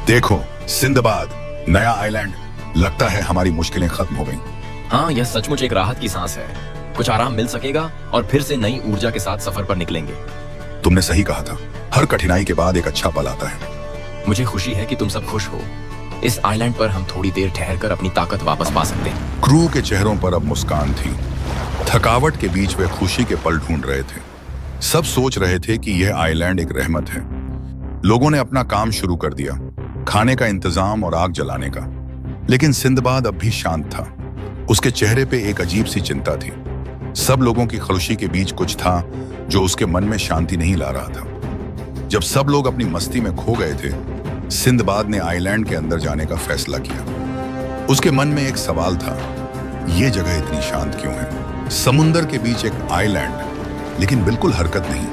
देखो सिंदबाद, नया आइलैंड। लगता है हमारी मुश्किलें खत्म हो गईं। हाँ, यह सचमुच एक राहत की सांस है। कुछ आराम मिल सकेगा और फिर से नई ऊर्जा के साथ सफर पर निकलेंगे। तुमने सही कहा था, हर कठिनाई के बाद एक अच्छा पल आता है। मुझे खुशी है कि तुम सब खुश हो। इस आइलैंड पर हम थोड़ी देर ठहरकर अपनी ताकत वापस पा सकते हैं। क्रू के चेहरों पर अब मुस्कान थी। थकावट के बीच वे खुशी के पल ढूंढ रहे थे। सब सोच रहे थे कि यह आइलैंड एक रहमत है। लोगों ने अपना काम शुरू कर दिया, खाने का इंतजाम और आग जलाने का। लेकिन सिंदबाद अब भी शांत था। उसके चेहरे पे एक अजीब सी चिंता थी। सब लोगों की खुशी के बीच कुछ था जो उसके मन में शांति नहीं ला रहा था। जब सब लोग अपनी मस्ती में खो गए थे, सिंदबाद ने आइलैंड के अंदर जाने का फैसला किया। उसके मन में एक सवाल था, यह जगह इतनी शांत क्यों है? समुंदर के बीच एक आइलैंड, लेकिन बिल्कुल हरकत नहीं,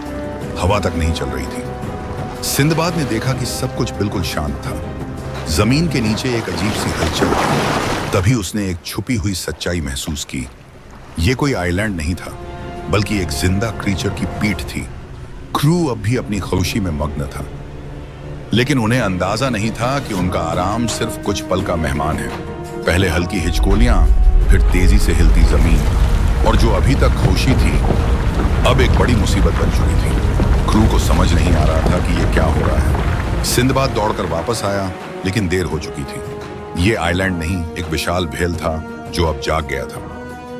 हवा तक नहीं चल रही थी। सिंदबाद ने देखा कि सब कुछ बिल्कुल शांत था। जमीन के नीचे एक अजीब सी हलचल थी। तभी उसने एक छुपी हुई सच्चाई महसूस की। यह कोई आइलैंड नहीं था, बल्कि एक जिंदा क्रीचर की पीठ थी। क्रू अब भी अपनी खुशी में मग्न था, लेकिन उन्हें अंदाजा नहीं था कि उनका आराम सिर्फ कुछ पल का मेहमान है। पहले हल्की हिचकोलियां, फिर तेजी से हिलती जमीन, और जो अभी तक खुशी थी अब एक बड़ी मुसीबत बन चुकी थी। क्रू को समझ नहीं आ रहा था कि यह क्या हो रहा है। सिंदबाद दौड़कर वापस आया, लेकिन देर हो चुकी थी। ये आइलैंड नहीं, एक विशाल भेल था जो अब जाग गया था।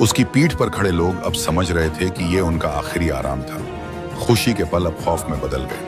उसकी पीठ पर खड़े लोग अब समझ रहे थे कि यह उनका आखिरी आराम था। खुशी के पल अब खौफ में बदल गए।